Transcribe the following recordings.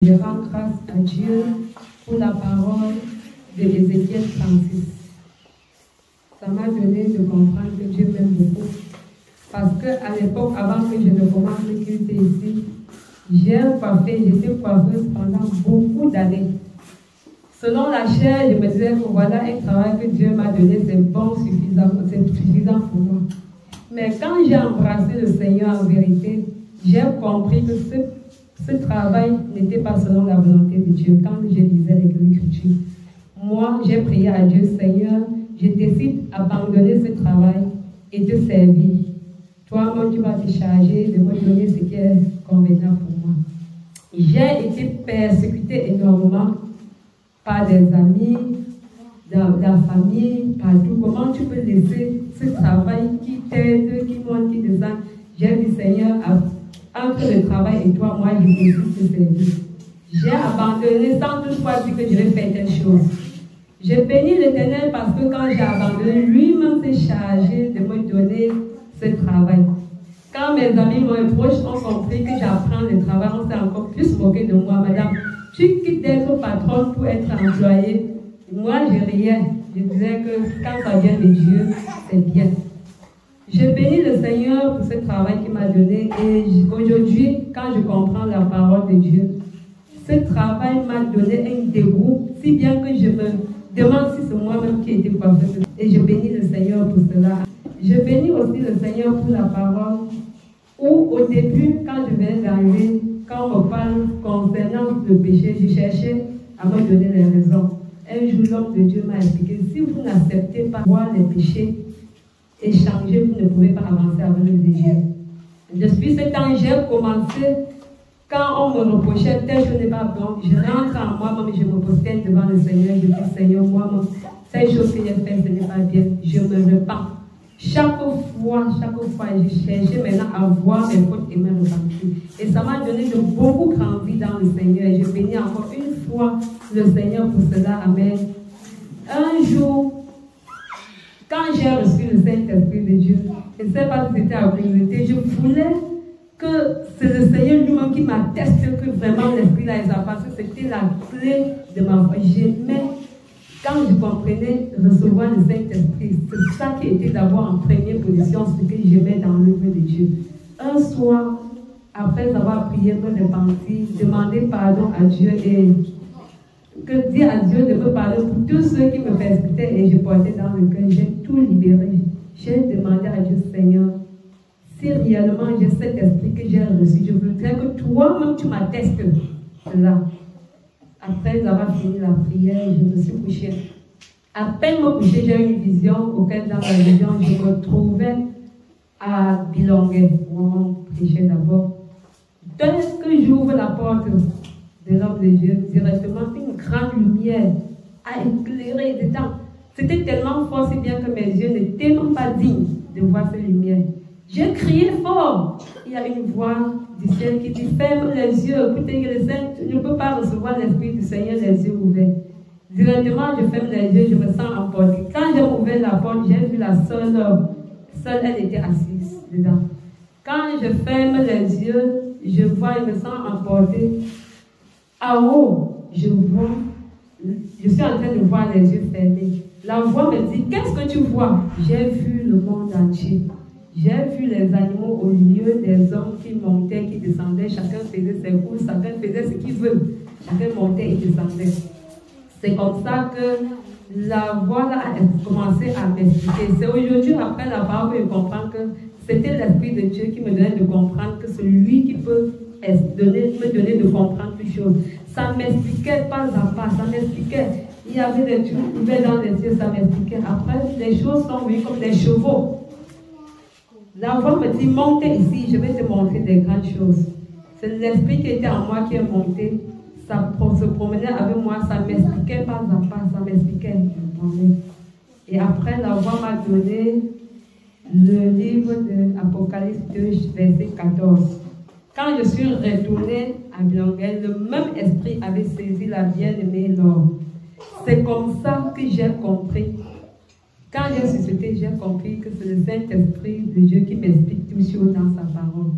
Je rends grâce à Dieu pour la parole de Ézéchiel 36. Ça m'a donné de comprendre que Dieu m'aime beaucoup. Parce qu'à l'époque, avant que je ne commence le culte ici, j'étais coiffeuse pendant beaucoup d'années. Selon la chair, je me disais que voilà un travail que Dieu m'a donné, c'est bon, c'est suffisant pour moi. Mais quand j'ai embrassé le Seigneur en vérité, j'ai compris que ce travail n'était pas selon la volonté de Dieu. Quand je lisais l'Écriture, moi, j'ai prié à Dieu, Seigneur, je décide d'abandonner ce travail et de servir. Toi-même, tu vas te charger de me donner ce qui est convenable pour moi. J'ai été persécutée énormément par des amis, dans la famille, partout. Comment tu peux laisser ce travail qui t'aide, qui monte, qui descend? J'ai dit, Seigneur, entre le travail et toi, moi, je décide de servir. J'ai abandonné sans toutefois dire que je vais faire telle chose. J'ai béni l'Éternel parce que quand j'ai abandonné, lui-même s'est chargé de me donner ce travail. Quand mes amis, mes proches ont compris que j'apprends le travail, on s'est encore plus moqué de moi. Madame, tu quittes d'être patronne pour être employée. Moi, je riais. Je disais que quand ça vient de Dieu, c'est bien. Je bénis le Seigneur pour ce travail qu'il m'a donné. Et aujourd'hui, quand je comprends la parole de Dieu, ce travail m'a donné un dégoût, si bien que je me demande si c'est moi-même qui étais coiffeuse. Et je bénis le Seigneur pour cela. Je bénis aussi le Seigneur pour la parole, où au début, quand je venais d'arriver, quand on me parle concernant le péché, je cherchais à me donner les raisons. Un jour, l'homme de Dieu m'a expliqué, si vous n'acceptez pas voir les péchés et changer, vous ne pouvez pas avancer avec le Dieu. Depuis ce temps, j'ai commencé, quand on me reprochait, tel je n'ai pas bon, je rentre en moi-même, je me posterne devant le Seigneur, je dis, Seigneur, moi-même, cette chose que j'ai faite, ce n'est pas bien, je me repens. Chaque fois, je cherchais maintenant à voir mes fautes et me repentir. Et ça m'a donné de beaucoup grandir dans le Seigneur. Et je bénis encore une fois le Seigneur pour cela. Amen. Un jour, quand j'ai reçu le Saint-Esprit de Dieu, je ne sais pas si c'était à vérité, je voulais que c'est le Seigneur lui-même qui m'atteste que vraiment l'Esprit là, parce que c'était la clé de ma foi. J'aimais. Quand je comprenais recevoir le Saint-Esprit, c'est ça qui était d'abord en première position, ce que j'aimais dans l'œuvre de Dieu. Un soir, après avoir prié, me repentir, demander pardon à Dieu et que dire à Dieu de me pardonner pour tous ceux qui me persécutaient et je portais dans le cœur, j'ai tout libéré. J'ai demandé à Dieu, Seigneur, si réellement j'ai cet esprit que j'ai reçu, je voudrais que toi-même tu m'attestes cela. Après avoir fini la prière, je me suis couchée. À peine me coucher, j'ai eu une vision auquel dans la vision, je me trouvais à Bilongué, où on prêchait d'abord. Dès que j'ouvre la porte de l'homme de Dieu, directement, une grande lumière a éclairé dedans. C'était tellement fort, si bien que mes yeux n'étaient même pas dignes de voir cette lumière. J'ai crié fort. Il y a une voix du ciel qui dit, ferme les yeux, écoutez que le Saint ne peut pas recevoir l'Esprit du Seigneur les yeux ouverts. Directement, je ferme les yeux, je me sens emportée. Quand j'ai ouvert la porte, j'ai vu la seule, elle était assise dedans. Quand je ferme les yeux, je vois, je me sens emportée. En haut, je suis en train de voir les yeux fermés. La voix me dit, qu'est-ce que tu vois? J'ai vu le monde entier. J'ai vu les animaux au lieu des hommes qui montaient, qui descendaient. Chacun faisait ses courses, chacun faisait ce qu'il veut. Chacun montait et descendait. C'est comme ça que la voix là a commencé à m'expliquer. C'est aujourd'hui, après la parole, que je comprends que c'était l'Esprit de Dieu qui me donnait de comprendre que c'est lui qui peut me donner de comprendre toutes choses. Ça m'expliquait pas à pas, ça m'expliquait. Il y avait des trucs ouverts dans les yeux, ça m'expliquait. Après, les choses sont venues comme des chevaux. La voix me dit, montez ici, je vais te montrer des grandes choses. C'est l'esprit qui était en moi qui est monté. Ça se promenait avec moi, ça m'expliquait pas à pas, ça m'expliquait. Et après, la voix m'a donné le livre de Apocalypse 2, verset 14. Quand je suis retournée à Bianguel, le même esprit avait saisi la bien-aimée Laure. C'est comme ça que j'ai compris. Quand j'ai suscité, j'ai compris que c'est le Saint-Esprit de Dieu qui m'explique tout sur dans sa parole.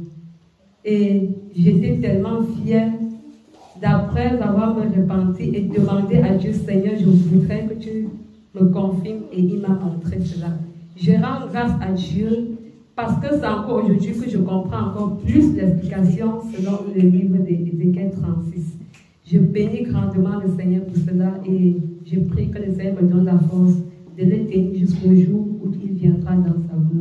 Et j'étais tellement fière d'après avoir me repenti et demandé à Dieu, Seigneur, je voudrais que tu me confirmes, et il m'a montré cela. Je rends grâce à Dieu parce que c'est encore aujourd'hui que je comprends encore plus l'explication selon le livre d'Ézéchiel 36. Je bénis grandement le Seigneur pour cela et je prie que le Seigneur me donne la force de le tenir jusqu'au jour où il viendra dans sa gloire.